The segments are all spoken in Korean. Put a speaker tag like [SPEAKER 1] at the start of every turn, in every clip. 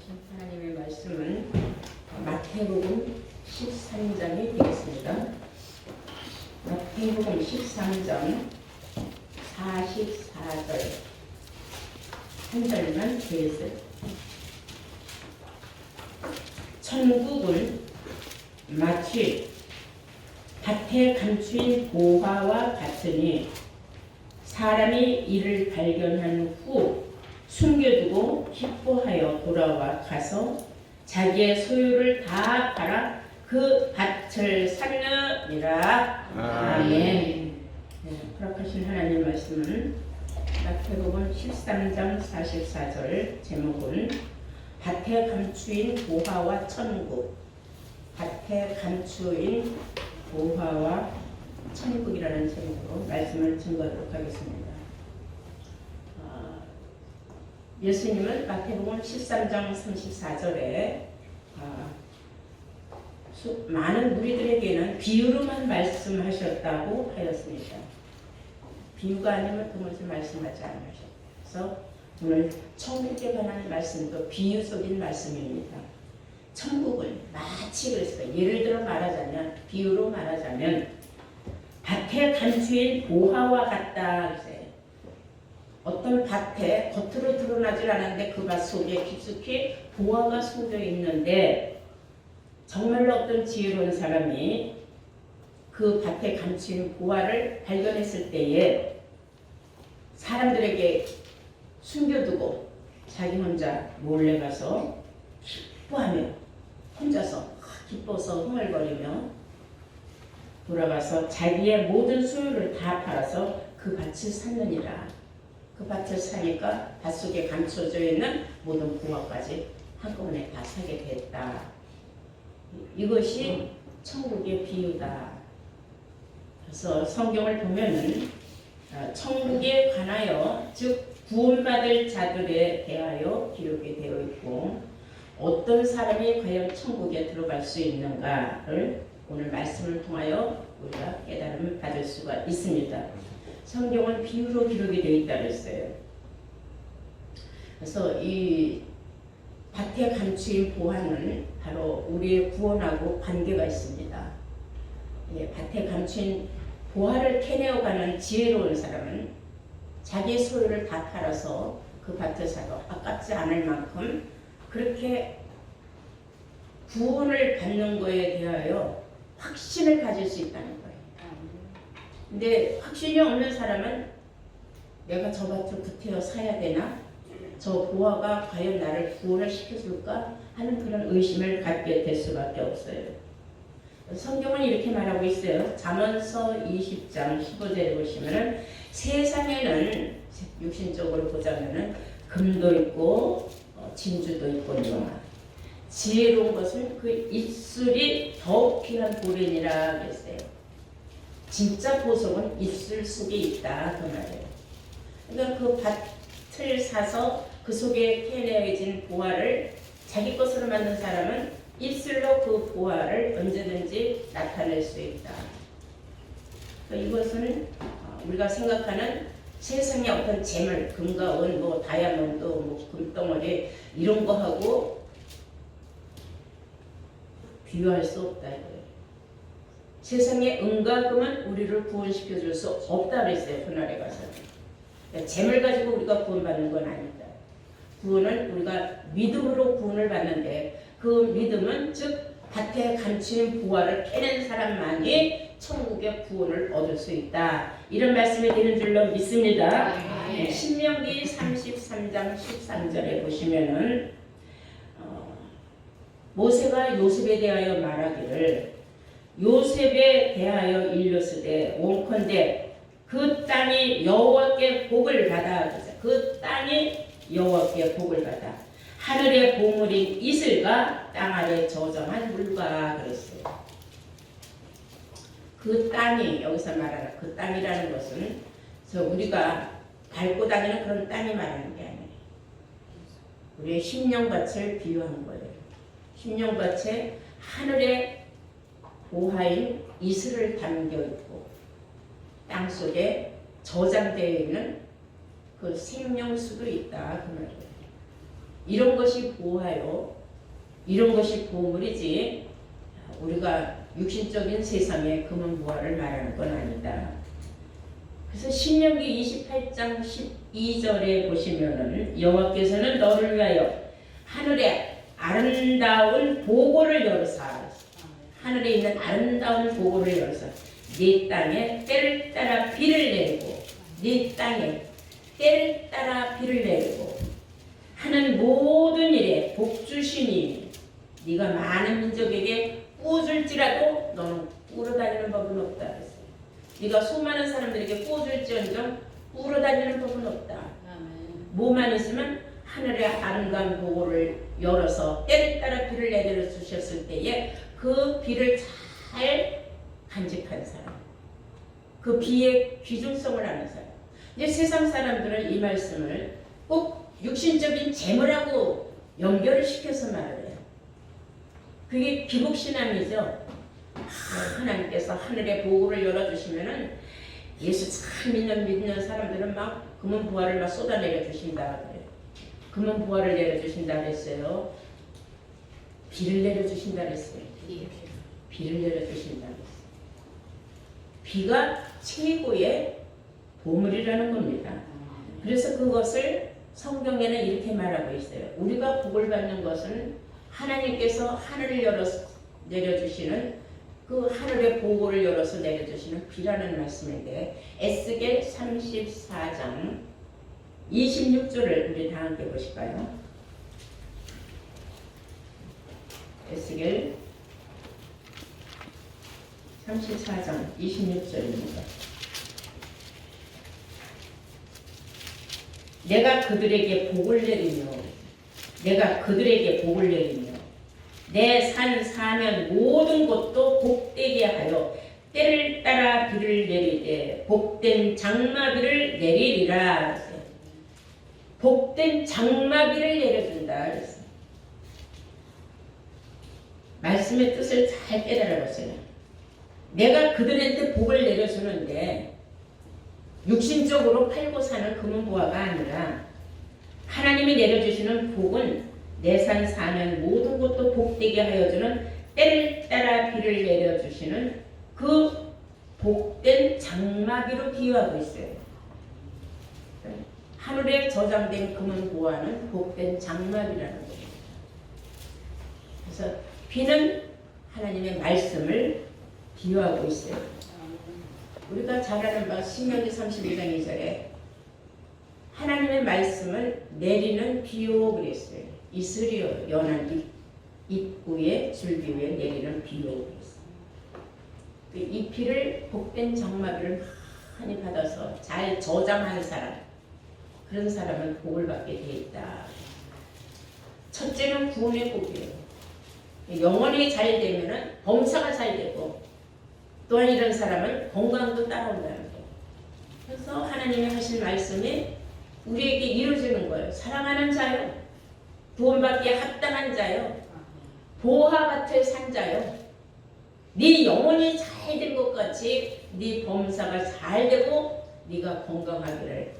[SPEAKER 1] 허락하신 하나님의 말씀은 마태복음 13장이 되겠습니다. 마태복음 13장 44절 한 절만 되겠어요. 천국은 마치 밭에 감추인 보화와 같으니 사람이 이를 발견한 후 숨겨두고 기뻐하여 돌아와 가서 자기의 소유를 다 팔아 그 밭을 샀느니라. 아멘. 네, 허락하신 하나님 말씀은 마태복음 13장 44절 제목은 밭에 감추인 보화와 천국. 밭에 감추인 보화와 천국이라는 제목으로 말씀을 증거하도록 하겠습니다. 예수님은 마태복음 13장 34절에 많은 무리들에게는 비유로만 말씀하셨다고 하였습니다. 비유가 아니면 그것을 말씀하지 않으셨어서 오늘 천국에 관한 말씀도 비유 속인 말씀입니다. 천국은 마치 그랬어요. 예를 들어 말하자면 비유로 말하자면 밭에 감추인 보화와 같다 그랬어요. 어떤 밭에 겉으로 드러나질 않았는데 그 밭 속에 깊숙이 보화가 숨겨 있는데 정말로 어떤 지혜로운 사람이 그 밭에 감춘 보화를 발견했을 때에 사람들에게 숨겨두고 자기 혼자 몰래 가서 기뻐하며 혼자서 기뻐서 흥얼거리며 돌아가서 자기의 모든 소유를 다 팔아서 그 밭을 샀느니라. 그 밭을 사니까 밭 속에 감춰져 있는 모든 보화까지 한꺼번에 다 사게 됐다. 이것이 천국의 비유다. 그래서 성경을 보면은 천국에 관하여 즉 구원받을 자들에 대하여 기록이 되어 있고 어떤 사람이 과연 천국에 들어갈 수 있는가를 오늘 말씀을 통하여 우리가 깨달음을 받을 수가 있습니다. 성경은 비유로 기록이 되어 있다고 했어요. 그래서 이 밭에 감추인 보화는 바로 우리의 구원하고 관계가 있습니다. 밭에 감춘 보화를 캐내어가는 지혜로운 사람은 자기 소유를 다 팔아서 그 밭을 사도 아깝지 않을 만큼 그렇게 구원을 받는 것에 대하여 확신을 가질 수 있다는 거예요. 근데 확신이 없는 사람은 내가 저 밭을 구태여 사야 되나? 저 보화가 과연 나를 구원을 시켜줄까? 하는 그런 의심을 갖게 될 수밖에 없어요. 성경은 이렇게 말하고 있어요. 잠언서 20장 15절에 보시면은 세상에는 육신적으로 보자면은 금도 있고 진주도 있거든요. 지혜로운 것은 그 입술이 더욱 귀한 보리니라 그랬어요. 진짜 보석은 입술 속에 있다 그 말이에요. 그러니까 그 밭을 사서 그 속에 캐내어진 보화를 자기 것으로 만든 사람은 입술로 그 보화를 언제든지 나타낼 수 있다. 그러니까 이것은 우리가 생각하는 세상의 어떤 재물, 금과 은, 뭐 다이아몬드, 뭐 금덩어리 이런 거하고 비교할 수 없다 이거예요. 세상의 은과 금은 우리를 구원시켜 줄 수 없다 그랬어요. 그날에 가서는. 재물 가지고 우리가 구원받는 건 아니다. 구원은 우리가 믿음으로 구원을 받는데 그 믿음은 즉 밭에 감추인 보화를 캐낸 사람만이 천국의 구원을 얻을 수 있다. 이런 말씀이 되는 줄로 믿습니다. 신명기 33장 13절에 보시면은 모세가 요셉에 대하여 말하기를 요셉에 대하여 일렀으되 원컨대 그 땅이 여호와께 복을 받아 그 땅이 여호와께 복을 받아 하늘의 보물인 이슬과 땅 아래 저장한 물과 그랬어요. 그 땅이 여기서 말하는 그 땅이라는 것은 우리가 밟고 다니는 그런 땅이 말하는 게 아니에요. 우리의 심령밭을 비유한 거예요. 심령밭에 하늘의 보화인 이슬을 담겨 있고 땅 속에 저장되어 있는 그 생명수도 있다 그 말이에요. 이런 것이 보아요. 이런 것이 보물이지 우리가 육신적인 세상의 금은 보화를 말하는 건 아니다. 그래서 신명기 28장 12절에 보시면은 여호와께서는 너를 위하여 하늘에 아름다운 보고를 열으사, 하늘에 있는 아름다운 보고를 열어서 네 땅에 때를 따라 비를 내리고, 네 땅에 때를 따라 비를 내리고 하는 모든 일에 복 주시니 네가 많은 민족에게 꾸어줄지라도 너는 꾸러 다니는 법은 없다 그랬어요. 네가 수많은 사람들에게 꾸어줄지언정 꾸러 다니는 법은 없다. 뭐만 있으면 하늘의 아름다운 보고를 열어서 때를 따라 비를 내려 주셨을 때에 그 비를 잘 간직한 사람, 그 비의 귀중성을 아는 사람. 이제 세상 사람들은 이 말씀을 꼭 육신적인 재물하고 연결을 시켜서 말을 해요. 그게 기복신앙이죠. 하나님께서 하늘의 보고를 열어주시면은 예수 참 믿는 사람들은 막 금은 부활을 막 쏟아내려 주신다 그래요. 금은 부활을 내려주신다 그랬어요. 비를 내려주신다 그랬어요. 비를 내려주신다 그랬어요. 비가 최고의 보물이라는 겁니다. 그래서 그것을 성경에는 이렇게 말하고 있어요. 우리가 복을 받는 것은 하나님께서 하늘을 열어서 내려주시는 그 하늘의 보고를 열어서 내려주시는 비라는 말씀인데 에스겔 34장 26절을 우리 다 함께 보실까요? 에스겔 34장 26절입니다. 내가 그들에게 복을 내리며 내가 그들에게 복을 내리며 내 산 사면 모든 곳도 복되게 하여 때를 따라 비를 내리되 복된 장마비를 내리리라. 복된 장마비를 내려준다. 말씀의 뜻을 잘 깨달아 보세요. 내가 그들한테 복을 내려주는데 육신적으로 팔고 사는 금은 보화가 아니라 하나님이 내려주시는 복은 내산 사는 모든 것도 복되게 하여주는 때를 따라 비를 내려주시는 그 복된 장마비로 비유하고 있어요. 하늘에 저장된 금은 보화는 복된 장마비라는 겁니다. 그래서 비는 하나님의 말씀을 비유하고 있어요. 우리가 잘 아는 바 신명기 32장 2절에 하나님의 말씀을 내리는 비요 그랬어요. 이슬이요 연한 입구에 줄기 위에 내리는 비요 그랬어요. 이 비를 복된 장마비를 많이 받아서 잘 저장한 사람, 그런 사람은 복을 받게 되어 있다. 첫째는 구원의 복이에요. 영혼이 잘 되면은 범사가 잘 되고 또한 이런 사람은 건강도 따라온다는 거예요. 그래서 하나님이 하신 말씀이 우리에게 이루어지는 거예요. 사랑하는 자요, 구원받기에 합당한 자요, 보화밭을 산 자요, 네 영혼이 잘 된 것 같이 네 범사가 잘 되고 네가 건강하기를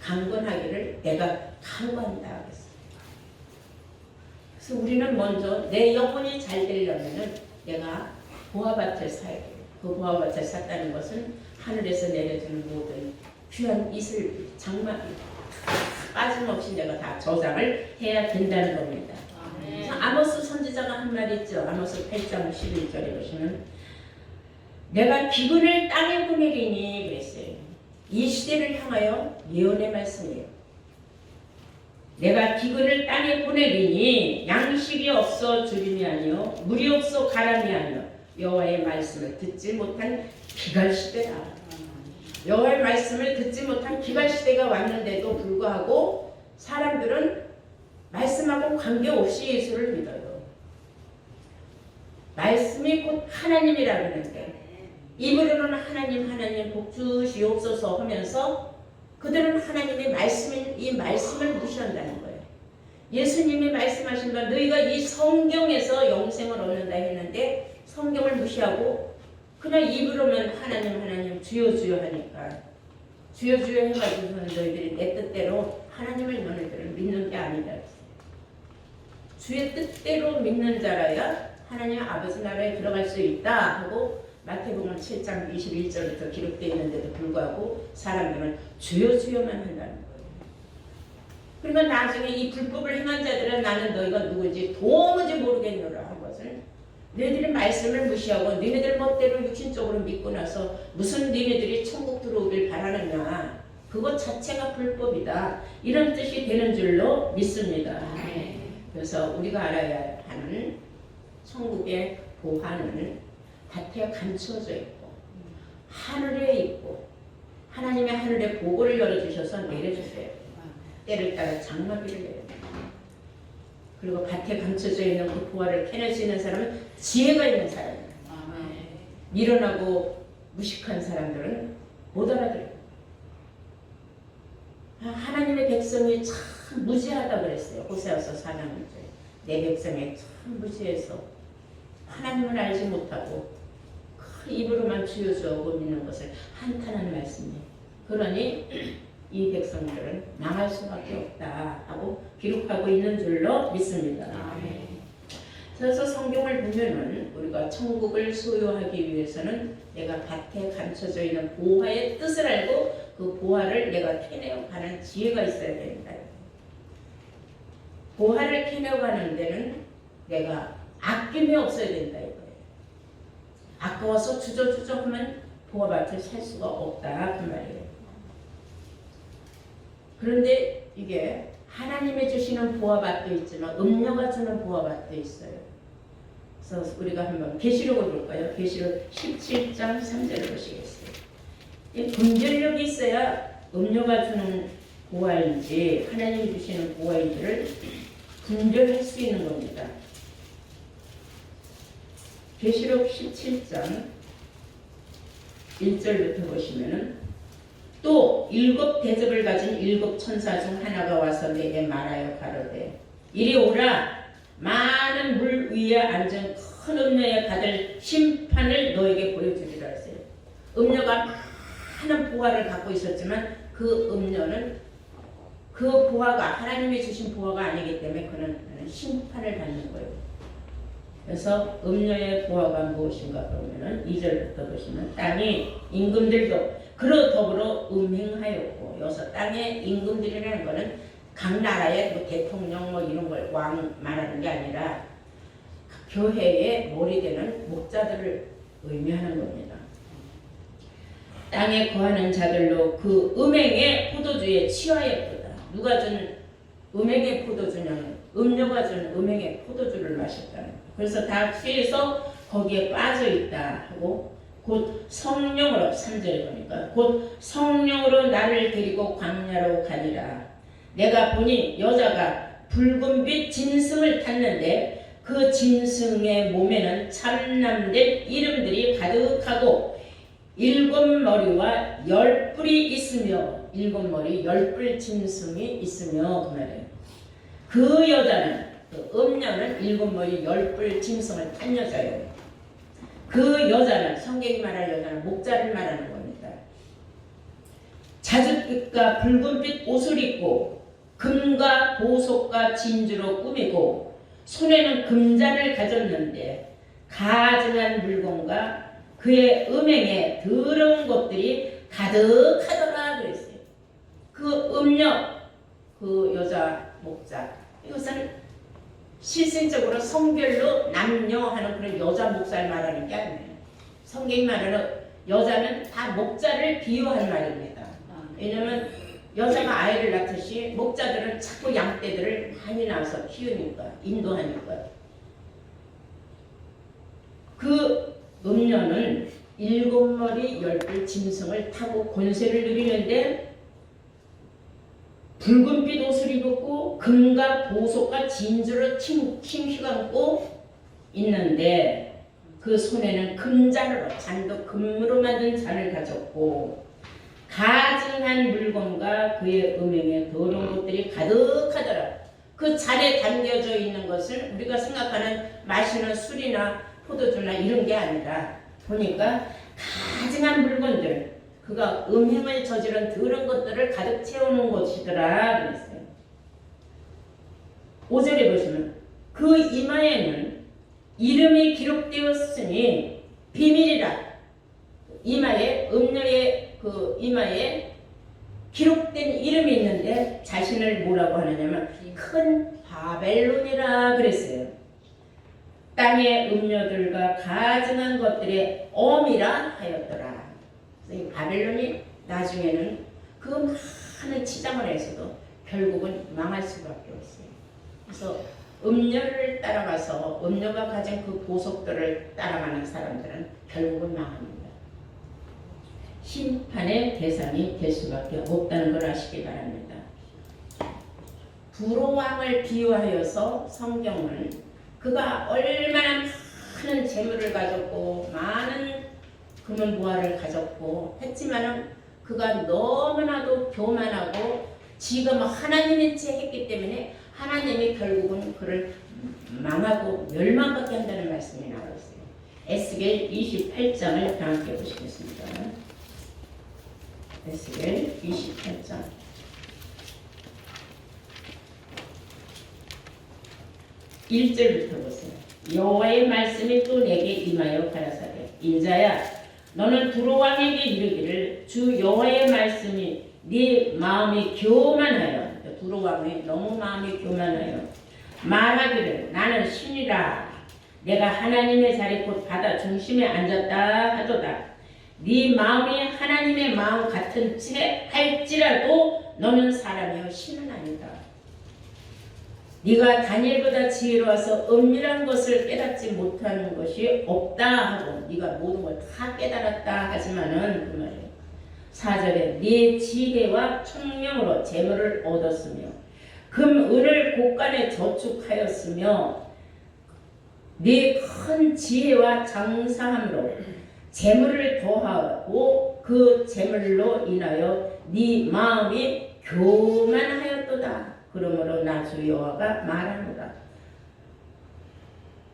[SPEAKER 1] 강건하기를 내가 간구한다. 그래서 우리는 먼저 내 영혼이 잘 되려면은 내가 보화밭을 사야 돼요. 그 보화밭을 샀다는 것은 하늘에서 내려주는 모든 귀한 이슬, 장마비 빠짐없이 내가 다 저장을 해야 된다는 겁니다. 그래서 아모스 선지자가 한 말 있죠. 아모스 8장 11절에 보시면 내가 기근을 땅에 보내리니 그랬어요. 이 시대를 향하여 예언의 말씀이에요. 내가 기근을 땅에 보내리니 양식이 없어 주림이 아니요 물이 없어 가람이 아니요 여호와의 말씀을 듣지 못한 기갈시대다. 여호와의 말씀을 듣지 못한 기갈시대가 왔는데도 불구하고 사람들은 말씀하고 관계없이 예수를 믿어요. 말씀이 곧 하나님이라고 하는데 입으로는 하나님 복 주시옵소서 하면서 그들은 하나님의 이 말씀을 무시한다는 거예요. 예수님이 말씀하신 바 너희가 이 성경에서 영생을 얻는다 했는데 성경을 무시하고 그냥 입으로만 하나님 주여 하니까 주여 해가지고는 너희들이 내 뜻대로 하나님을 너희들을 믿는 게 아니다. 주의 뜻대로 믿는 자라야 하나님 아버지 나라에 들어갈 수 있다 하고 마태복음 7장 21절부터 기록되어 있는데도 불구하고 사람들은 주여 주여만 한다는 거예요. 그러니까 나중에 이 불법을 행한 자들은 나는 너희가 누구인지 도무지 모르겠노라 한 것은 너희들이 말씀을 무시하고 너희들 멋대로 육신적으로 믿고 나서 무슨 너희들이 천국 들어오길 바라느냐 그것 자체가 불법이다 이런 뜻이 되는 줄로 믿습니다. 그래서 우리가 알아야 하는 천국의 보화는 밭에 감춰져 있고 하늘에 있고 하나님의 하늘에 보고를 열어주셔서 내려주세요. 때를 따라 장마비를 내립니다. 그리고 밭에 감춰져 있는 그 보화를 캐낼 수 있는 사람은 지혜가 있는 사람입니다. 미련하고 무식한 사람들은 못 알아들어요. 하나님의 백성이 참 무지하다 그랬어요. 호세아서 4장 1절. 내 백성이 참 무지해서 하나님을 알지 못하고 그 입으로만 주여 주어 믿는 것을 한탄하는 말씀이에요. 그러니 이 백성들은 망할 수밖에 없다 하고 기록하고 있는 줄로 믿습니다. 그래서 성경을 보면은 우리가 천국을 소유하기 위해서는 내가 밭에 감춰져 있는 보화의 뜻을 알고 그 보화를 내가 캐내어 가는 지혜가 있어야 된다. 보화를 캐내어 가는 데는 내가 아낌이 없어야 된다 이거예요. 아까워서 주저주저하면 보화밭을 살 수가 없다 그 말이에요. 그런데 이게 하나님이 주시는 보화밭도 있지만 음녀가 주는 보화밭도 있어요. 그래서 우리가 한번 계시록을 볼까요? 계시록 17장 3절을 보시겠어요. 이 분별력이 있어야 음녀가 주는 보화인지 하나님이 주시는 보화인지를 분별할 수 있는 겁니다. 계시록 17장 1절부터 보시면은 또 7 대접을 가진 7 천사 중 하나가 와서 내게 말하여 가로되 이리 오라 많은 물 위에 앉은 큰 음녀에 받을 심판을 너에게 보여주리라 했어요. 음녀가 많은 보화를 갖고 있었지만 그 음녀는 그 보화가 하나님이 주신 보화가 아니기 때문에 그는 심판을 받는 거예요. 그래서 음녀의 보화가 무엇인가 그러면은 2절부터 보시면 땅이 임금들도 그로 더불어 음행하였고 여기서 땅의 임금들이라는 것은 각 나라의 뭐 대통령 뭐 이런 걸 왕 말하는 게 아니라 교회의 머리 되는 목자들을 의미하는 겁니다. 땅에 거하는 자들로 그 음행의 포도주에 취하였도다. 누가 준 음행의 포도주냐면 음녀가 준 음행의 포도주를 마셨다는 거예요. 그래서 다 취해서 거기에 빠져있다 하고 곧 성령으로 3절에 보니까 곧 성령으로 나를 데리고 광야로 가니라. 내가 보니 여자가 붉은빛 짐승을 탔는데 그 짐승의 몸에는 참남된 이름들이 가득하고 7 머리와 10뿔이 있으며 7 머리 10뿔 짐승이 있으며 그 말이에요. 그 여자는 그 음녀는 7 머리 10뿔 짐승을 탄 여자예요. 그 여자는 성경이 말할 여자는 목자를 말하는 겁니다. 자줏빛과 붉은빛 옷을 입고 금과 보석과 진주로 꾸미고 손에는 금잔을 가졌는데 가증한 물건과 그의 음행에 더러운 것들이 가득하더라 그랬어요. 그 음녀, 그 여자 목자 이것은 실생적으로 성별로 남녀 하는 그런 여자 목사를 말하는 게 아니에요. 성경이 말하는 여자는 다 목자를 비유한 말입니다. 왜냐하면 여자가 아이를 낳듯이 목자들은 자꾸 양떼들을 많이 낳아서 키우니까 인도하니까. 그 음녀는 7 머리 10뿔 짐승을 타고 권세를 누리는데 붉은빛 옷을 입었고 금과 보석과 진주를 휘감고 있는데 그 손에는 금잔으로 잔도 금으로 만든 잔을 가졌고 가증한 물건과 그의 음행에 더러운 것들이 가득하더라. 그 잔에 담겨져 있는 것은 우리가 생각하는 마시는 술이나 포도주나 이런 게 아니라 보니까 가증한 물건들 그가 음행을 저지른 더러운 것들을 가득 채우는 것이더라 그랬어요. 5절에 보시면 그 이마에는 이름이 기록되었으니 비밀이라. 이마에 음녀의 그 이마에 기록된 이름이 있는데 자신을 뭐라고 하느냐면 큰 바벨론이라 그랬어요. 땅의 음녀들과 가증한 것들의 어미라 하였더라. 그래서 이 바벨론이 나중에는 그 많은 치장을 해서도 결국은 망할 수밖에 없어요. 그래서 음녀를 따라가서 음녀가 가진 그 보석들을 따라가는 사람들은 결국은 망합니다. 심판의 대상이 될 수밖에 없다는 걸 아시기 바랍니다. 부로왕을 비유하여서 성경은 그가 얼마나 많은 재물을 가졌고 많은 금은보화를 가졌고 했지만은 그가 너무나도 교만하고 지금 하나님의 채 했기 때문에 하나님이 결국은 그를 망하고 멸망받게 한다는 말씀이 나와 있어요. 에스겔 28장을 함께 보시겠습니다. 에스겔 28장 1절부터 보세요. 여호와의 말씀이 또 내게 임하여 가라사대 인자야 너는 두로왕에게 이르기를 주 여호와의 말씀이 네 마음이 교만하여 두로왕이 너무 마음이 교만하여 말하기를 나는 신이라 내가 하나님의 자리 곧 바다 중심에 앉았다 하도다. 네 마음이 하나님의 마음 같은 채 할지라도 너는 사람이여 신은 아니다. 네가 다니엘보다 지혜로워서 은밀한 것을 깨닫지 못하는 것이 없다 하고 네가 모든 걸 다 깨달았다 하지만은 그 말이에요. 4절에 네 지혜와 총명으로 재물을 얻었으며 금 은을 곳간에 저축하였으며 네 큰 지혜와 장사함으로 재물을 더하고 그 재물로 인하여 네 마음이 교만하였도다. 그러므로 나 주 여호와가 말하노라.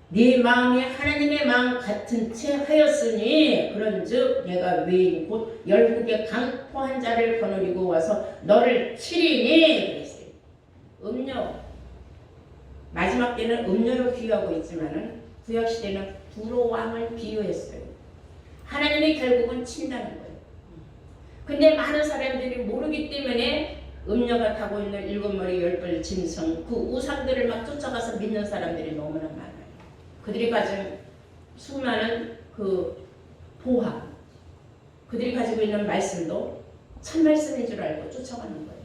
[SPEAKER 1] 네 마음이 하나님의 마음 같은 채 하였으니 그런즉 내가 외인 곧 열국의 강포한 자를 거느리고 와서 너를 치리니 그랬어요. 음료 마지막 때는 음료로 비유하고 있지만은 구약 시대는 두로왕을 비유했어요. 하나님이 결국은 친다는 거예요. 근데 많은 사람들이 모르기 때문에 음녀가 타고 있는 7머리 10뿔 짐승 그 우상들을 막 쫓아가서 믿는 사람들이 너무나 많아요. 그들이 가진 수많은 그 보화 그들이 가지고 있는 말씀도 참 말씀인 줄 알고 쫓아가는 거예요.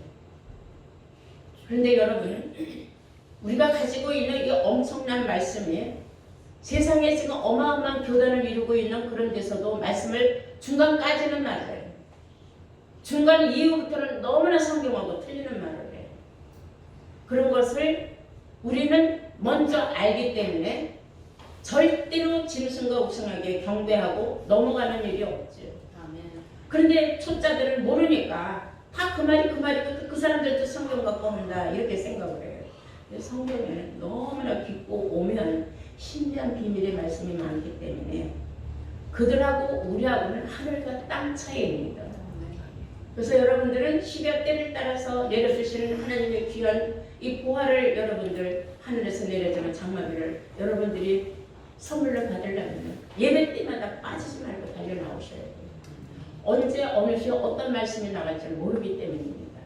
[SPEAKER 1] 그런데 여러분 우리가 가지고 있는 이 엄청난 말씀이 세상에 지금 어마어마한 교단을 이루고 있는 그런 데서도 말씀을 중간까지는 맞아요. 중간 이후부터는 너무나 성경하고 틀리는 말을 해요. 그런 것을 우리는 먼저 알기 때문에 절대로 짐승과 우상에게 경배하고 넘어가는 일이 없죠. 그런데 초짜들은 모르니까 다 그 말이고 그 사람들도 성경 갖고 온다 이렇게 생각을 해요. 성경에는 너무나 깊고 오묘한 신비한 비밀의 말씀이 많기 때문에 그들하고 우리하고는 하늘과 땅 차이입니다. 그래서 여러분들은 시각 때를 따라서 내려주시는 하나님의 귀한 이 보화를 여러분들 하늘에서 내려주는 장마비를 여러분들이 선물로 받으려면 예배 때마다 빠지지 말고 달려 나오셔야 돼요. 언제 어느 시에 어떤 말씀이 나갈지 모르기 때문입니다.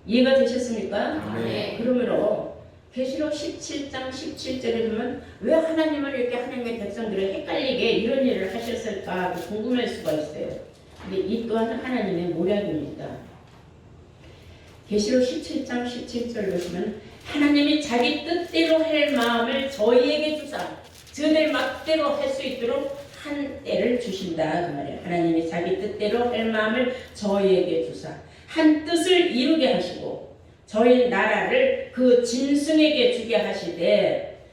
[SPEAKER 1] 이해가 되셨습니까?
[SPEAKER 2] 네.
[SPEAKER 1] 그러므로 계시록 17장 17절에 보면 왜 하나님은 이렇게 하나님의 백성들을 헷갈리게 이런 일을 하셨을까 궁금할 수가 있어요. 근데 이 또한 하나님의 모략입니다. 계시록 17장 17절 보시면 하나님이 자기 뜻대로 할 마음을 저희에게 주사 저들 막대로 할 수 있도록 한 때를 주신다 그 말이에요. 하나님이 자기 뜻대로 할 마음을 저희에게 주사 한 뜻을 이루게 하시고 저희 나라를 그 짐승에게 주게 하시되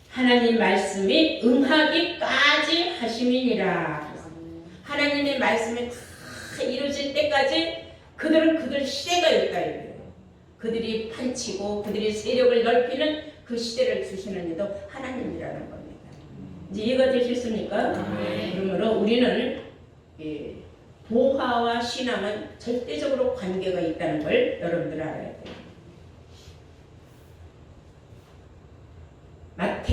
[SPEAKER 1] 하나님 말씀이 응하기까지 하심이니라. 하나님의 말씀이 다 이루어질 때까지 그들은 그들 시대가 있다 이거예요. 그들이 판치고 그들이 세력을 넓히는 그 시대를 주시는 이도 하나님이라는 겁니다. 이제 이해가 되셨습니까? 그러므로 우리는 보화와 신앙은 절대적으로 관계가 있다는 걸 여러분들 알아야 돼요.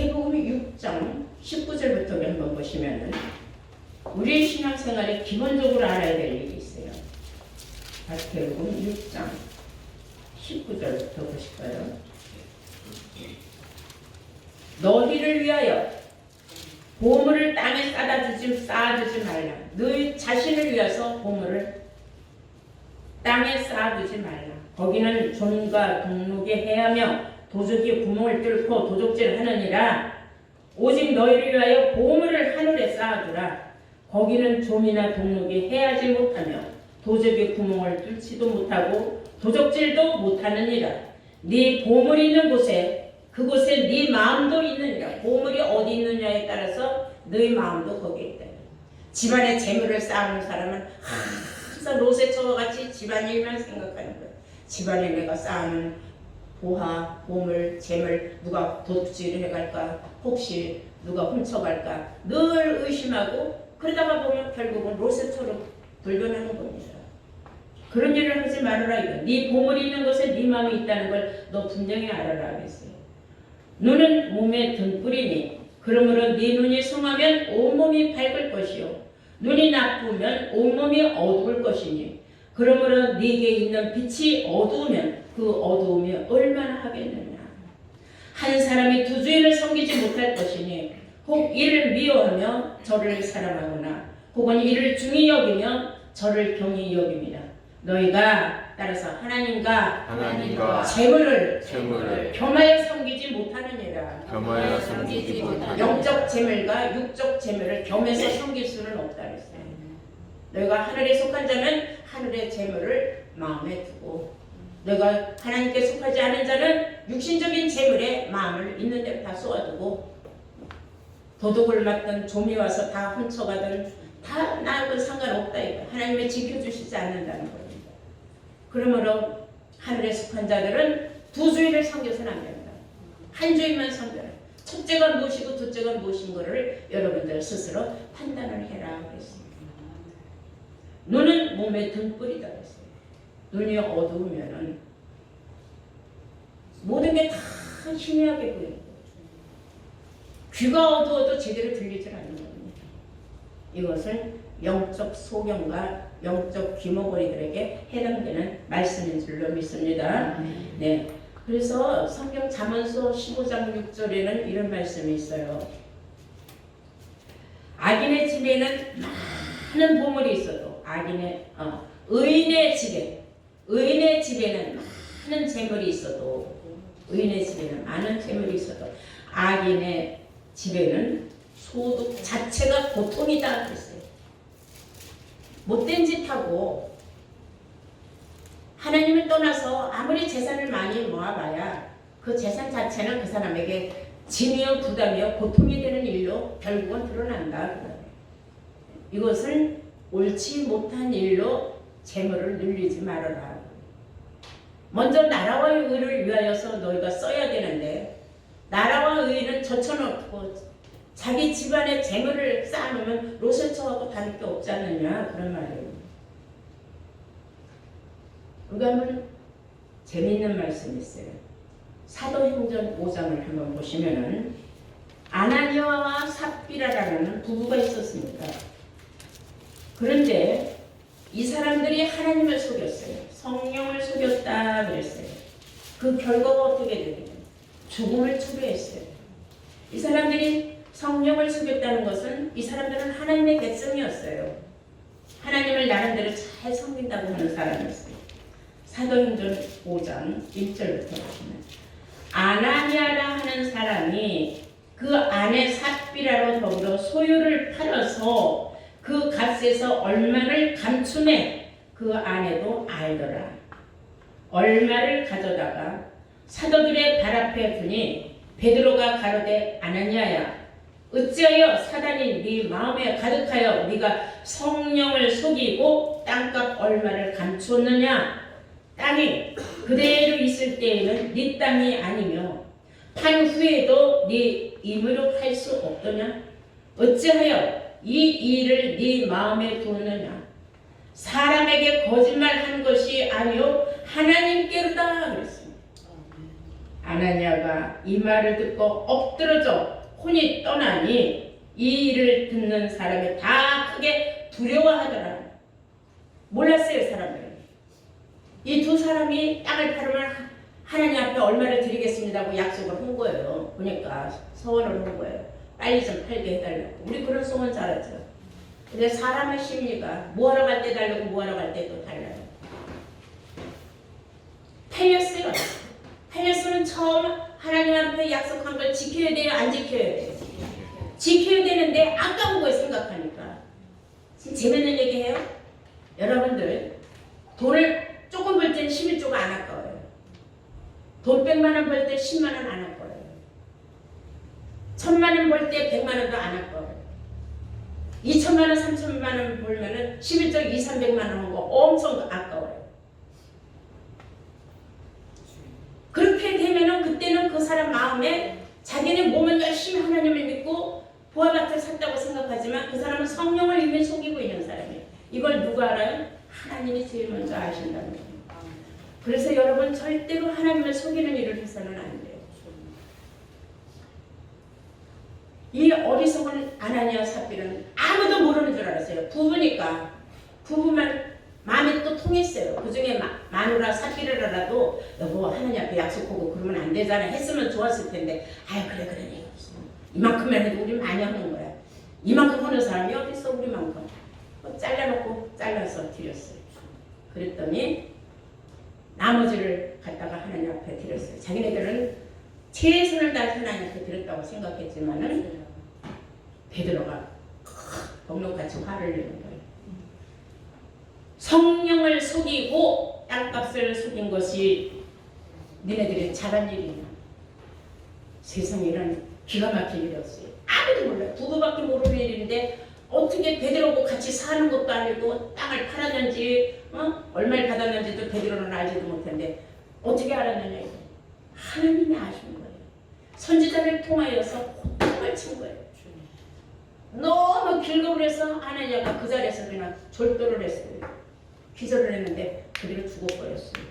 [SPEAKER 1] 마태복음 6장 19절부터 한번 보시면은 우리의 신앙생활에 기본적으로 알아야 될 일이 있어요. 마태복음 6장 19절부터 보실까요? 너희를 위하여 보물을 땅에 쌓아두지 말라. 너희 자신을 위해서 보물을 땅에 쌓아두지 말라. 거기는 좀과 동록이 해하며 도적이 구멍을 뚫고 도적질을 하느니라. 오직 너희를 위하여 보물을 하늘에 쌓아두라. 거기는 좀이나 동록이 해하지 못하며 도적이 구멍을 뚫지도 못하고 도적질도 못하느니라. 네 보물이 있는 곳에 그곳에 네 마음도 있느니라. 보물이 어디 있느냐에 따라서 너희 마음도 거기에 있다. 집안에 재물을 쌓아놓은 사람은 항상 로세처와 같이 집안일만 생각하는 거예요. 집안에 내가 쌓아놓은 보화, 보물, 재물 누가 도둑질을 해갈까? 혹시 누가 훔쳐갈까? 늘 의심하고 그러다가 보면 결국은 로세처로 돌변하는 겁니다. 그런 일을 하지 말아라 이거. 네 보물이 있는 곳에 네 마음이 있다는 걸 너 분명히 알아라 하겠어요. 눈은 몸의 등불이니 그러므로 네 눈이 성하면 온몸이 밝을 것이요 눈이 나쁘면 온몸이 어두울 것이니 그러므로 네게 있는 빛이 어두우면 그 어두움이 얼마나 하겠느냐. 한 사람이 두 주인을 섬기지 못할 것이니 혹 이를 미워하며 저를 사랑하거나 혹은 이를 중히 여기며 저를 경히 여깁니다. 너희가 따라서 하나님과 재물을 겸하여 섬기지 못하느니라. 영적 재물과 육적 재물을 겸해서 섬길 수는 없다 그랬어요. 너희가 하늘에 속한 자는 하늘의 재물을 마음에 두고 너희가 하나님께 속하지 않은 자는 육신적인 재물에 마음을 있는 대로 다 쏘아두고 도둑을 맞든 좀이 와서 다 훔쳐가든 다 나하고는 상관없다 이거. 하나님이 지켜주시지 않는다는 겁니다. 그러므로 하늘에 속한 자들은 두 주인을 섬겨서는 안 된다. 한 주인만 섬겨라. 첫째가 무엇이고 둘째가 무엇인 거를 여러분들 스스로 판단을 해라 그랬습니다. 눈은 몸의 등불이다 그랬어요. 눈이 어두우면은 모든 게 다 희미하게 보이는 거죠. 귀가 어두워도 제대로 들리질 않는 겁니다. 이것은 영적 소경과 영적 귀머거리들에게 해당되는 말씀인 줄로 믿습니다. 네. 그래서 성경 잠언서 15장 6절에는 이런 말씀이 있어요. 악인의 집에는 많은 보물이 있어도 의인의 집에는 많은 재물이 있어도 악인의 집에는 소득 자체가 고통이다 그랬어요. 못된 짓하고 하나님을 떠나서 아무리 재산을 많이 모아봐야 그 재산 자체는 그 사람에게 짐이요 부담이요 고통이 되는 일로 결국은 드러난다. 이것은 옳지 못한 일로 재물을 늘리지 말아라. 먼저 나라와 의를 위하여서 너희가 써야 되는데 나라와 의는 젖혀놓고 자기 집안에 재물을 쌓아놓으면 로세처하고 다를 게 없지 않느냐 그런 말이에요. 우리가 한번 재미있는 말씀이 있어요. 사도행전 5장을 한번 보시면은 아나니아와 삽비라라는 부부가 있었습니다. 그런데 이 사람들이 하나님을 속였어요. 성령을 속였다 그랬어요. 그 결과가 어떻게 되냐면 죽음을 초래했어요. 이 사람들이 성령을 속였다는 것은 이 사람들은 하나님의 백성이었어요. 하나님을 나름대로 잘 섬긴다고 하는 사람이었어요. 사도행전 5장 1절부터 보시면 아나니아라 하는 사람이 그 아내 삽비라로 더불어 소유를 팔아서 그 값에서 얼마를 감춤해 그 아내도 알더라. 얼마를 가져다가 사도들의 발 앞에 두니 베드로가 가로되 아나니아야 어찌하여 사단이 네 마음에 가득하여 네가 성령을 속이고 땅값 얼마를 감추었느냐. 땅이 그대로 있을 때에는 네 땅이 아니며 판 후에도 네 임으로 팔 수 없더냐. 어찌하여 이 일을 네 마음에 두느냐. 사람에게 거짓말한 것이 아니요 하나님께로다 그랬습니다. 아나니아가 이 말을 듣고 엎드러져 혼이 떠나니 이 일을 듣는 사람이 다 크게 두려워하더라. 몰랐어요, 사람들은. 이 두 사람이 땅을 팔으면 하나님 앞에 얼마를 드리겠습니다고 약속을 한 거예요. 그러니까 소원을 한 거예요. 빨리 좀 팔게 해달라고. 우리 그런 소원 잘하죠. 근데 사람의 심리가 뭐하러 갈 때 달라고 뭐하러 갈 때 또 달라요. 팔렸어요. 팔렸으면 처음 하나님 앞에 약속한 걸 지켜야 돼요? 안 지켜야 돼요? 지켜야 되는데 아까운 걸 생각하니까. 지금 재밌는 얘기해요? 여러분들 돈을 조금 벌 때는 11조가 안 아까워요. 돈 100만 원 벌 때 10만 원 안 아까워요. 1000만 원 벌 때 100만 원도 안 아까워요. 2천만 원, 3천만 원 벌면은 11조 2, 300만 원 한 거 엄청 아까워요. 그렇게 되면은 그때는 그 사람 마음에 자기는 몸은 열심히 하나님을 믿고 보아밭을 샀다고 생각하지만 그 사람은 성령을 이미 속이고 있는 사람이에요. 이걸 누가 알아요? 하나님이 제일 먼저 아신다는 거예요. 그래서 여러분 절대로 하나님을 속이는 일을 해서는 안 돼요. 이 어리석은 아나니아 삽비는 아무도 모르는 줄 알았어요. 부부니까. 부부만 마음이 또 통했어요. 그 중에 마누라 삽비라라도 여보 하나님 앞에 약속하고 그러면 안 되잖아 했으면 좋았을 텐데 아유 그래 이만큼만 해도 우리 많이 하는 거야. 이만큼 하는 사람이 어디 있어 우리만큼. 잘라놓고 잘라서 드렸어요. 그랬더니 나머지를 갖다가 하나님 앞에 드렸어요. 자기네들은 최선을 다해서 하나님 앞에 드렸다고 생각했지만은 베드로가 넉넉같이 화를 내는 거예요. 성령을 속이고 땅값을 속인 것이 니네들이 잘한 일이냐. 세상에 이런 기가 막힌 일이었어요. 아무도 몰라요. 부부밖에 모르는 일인데 어떻게 베드로하고 같이 사는 것도 아니고 땅을 팔았는지 얼마를 받았는지도 베드로는 알지도 못했는데 어떻게 알았느냐 이거. 하나님이 아신 거예요. 선지자를 통하여서 호통을 친 거예요. 너무 길거리에서 아나니아가 그 자리에서 그냥 절도를 했어요. 기절을 했는데 그대로 죽어버렸어요.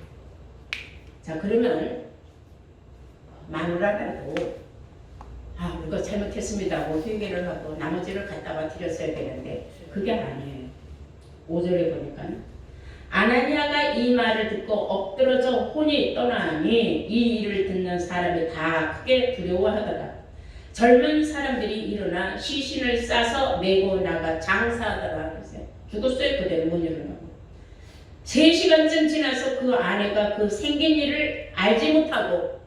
[SPEAKER 1] 자 그러면 마누라라도 우리가 잘못했습니다 하고 회개를 하고 나머지를 갖다가 드렸어야 되는데 그게 아니에요. 5절에 보니까 아나니아가 이 말을 듣고 엎드러져 혼이 떠나니 이 일을 듣는 사람이 다 크게 두려워하더라. 젊은 사람들이 일어나 시신을 싸서 메고 나가 장사하더라. 죽었어요. 그대로 못 일어나고 3시간쯤 지나서 그 아내가 그 생긴 일을 알지 못하고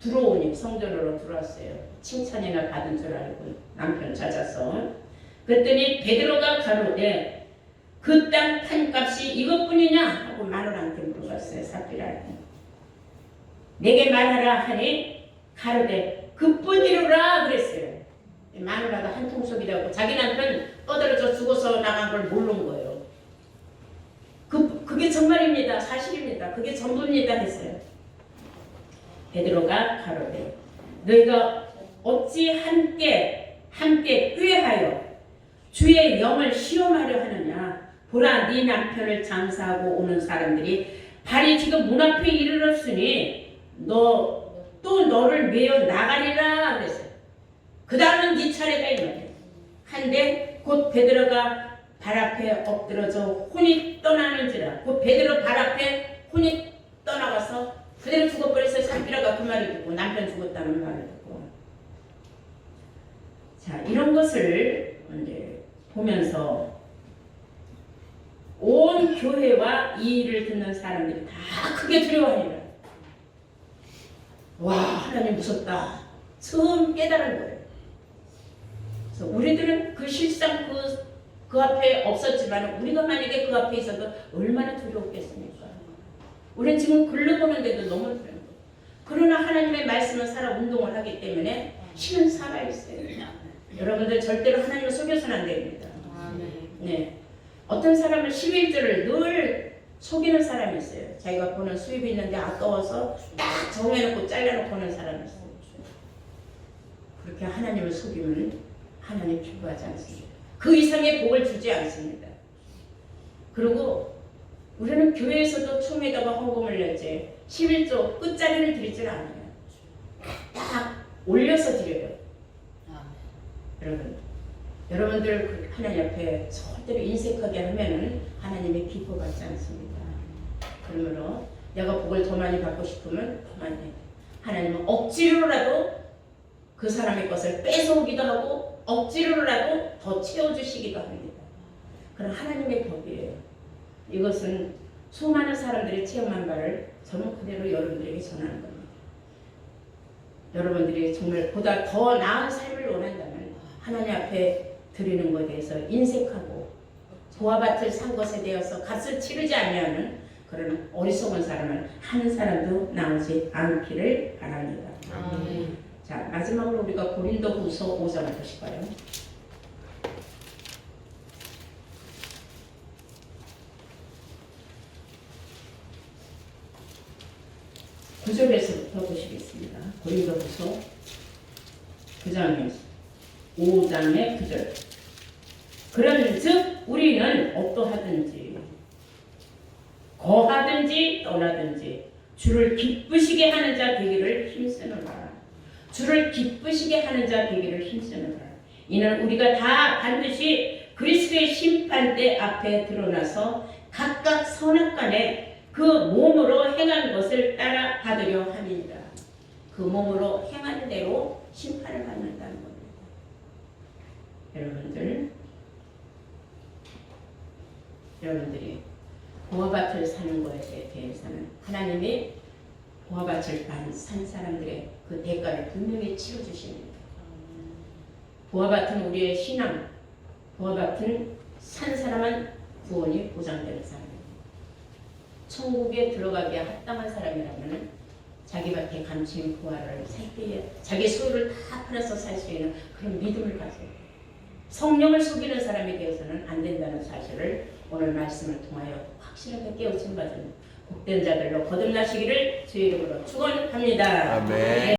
[SPEAKER 1] 들어오니 성전으로 들어왔어요. 칭찬이나 받은 줄 알고 남편 찾아서 그랬더니 베드로가 가로되 그 땅 판값이 이것뿐이냐 하고 마누라한테 물어봤어요. 삽비라한테 내게 말하라 하니 가로되 그뿐이로라 그랬어요. 마누라가 한통속이라고 자기 남편 떠들어져 죽어서 나간 걸 모르는 거예요. 그게 정말입니다. 사실입니다. 그게 전부입니다 했어요. 베드로가 가로되 너희가 어찌 함께 꾀하여 주의 영을 시험하려 하느냐. 보라 네 남편을 장사하고 오는 사람들이 발이 지금 문 앞에 이르렀으니 또 너를 메어 나가리라 그랬어요. 그 다음은 네 차례다 이 말이에요. 한데 곧 베드로가 발 앞에 엎드러져 혼이 떠나는지라. 곧 베드로 발 앞에 혼이 떠나가서 그대로 죽어버렸어요. 삽비라가 그 말을 듣고 남편 죽었다는 말을 듣고. 자 이런 것을 이제 보면서 온 교회와 이 일을 듣는 사람들이 다 크게 두려워하니라. 와 하나님 무섭다. 처음 깨달은 거예요. 그래서 우리들은 그 실상 그 앞에 없었지만 우리가 만약에 그 앞에 있어도 얼마나 두려웠겠습니까? 우리는 지금 글러보는데도 너무 두려운 거예요. 그러나 하나님의 말씀은 살아 운동을 하기 때문에 신은 살아있어요. 여러분들 절대로 하나님을 속여서는 안 됩니다. 네. 어떤 사람은 11조를 늘 속이는 사람이 있어요. 자기가 보는 수입이 있는데 아까워서 딱 정해놓고 잘라놓고 하는 사람이 있어요. 그렇게 하나님을 속이면 하나님 기뻐하지 않습니다. 그 이상의 복을 주지 않습니다. 그리고 우리는 교회에서도 총에다가 헌금을 냈지 11조 끝자리를 드리질 않아요. 올려서 드려요.
[SPEAKER 2] 아멘.
[SPEAKER 1] 여러분들 하나님 앞에 절대로 인색하게 하면은 하나님의 기뻐받지 않습니다. 그러므로 내가 복을 더 많이 받고 싶으면 더 많이 해야 돼. 하나님은 억지로라도 그 사람의 것을 뺏어오기도 하고 억지로라도 더 채워주시기도 합니다. 그런 하나님의 법이에요. 이것은 수많은 사람들이 체험한 바를 저는 그대로 여러분들에게 전하는 겁니다. 여러분들이 정말 보다 더 나은 삶을 원한다면 하나님 앞에 드리는 것에 대해서 인색하고 보화밭을 산 것에 대해서 값을 치르지 않으면 그런 어리석은 사람은 한 사람도 나오지 않기를 바랍니다. 자, 마지막으로 우리가 고린도후서 5장을 보실까요? 구절에서부터 보시겠습니다. 고린도후서 9장의 5장의 9절. 그런즉 우리는 어떠하든지 거하든지 떠나든지 주를 기쁘시게 하는 자 되기를 힘쓰노라. 주를 기쁘시게 하는 자 되기를 힘쓰노라. 이는 우리가 다 반드시 그리스도의 심판대 앞에 드러나서 각각 선악간에 그 몸으로 행한 것을 따라 받으려 함이니라. 그 몸으로 행한 대로 심판을 받는다는 겁니다. 여러분들이 보화밭을 사는 것에 대해서는 하나님이 보화밭을 산 사람들의 그 대가를 분명히 치러주십니다. 보화밭은 우리의 신앙, 보화밭은 산 사람은 구원이 보장되는 사람입니다. 천국에 들어가기에 합당한 사람이라면 자기 밭에 감추인 보화를 살 때에 자기 소유를 다 팔아서 살 수 있는 그런 믿음을 가져요. 성령을 속이는 사람에 대해서는 안 된다는 사실을 오늘 말씀을 통하여 확실하게 깨우친 받은 복된 자들로 거듭나시기를 주의 이름으로 축원합니다.
[SPEAKER 3] 아멘.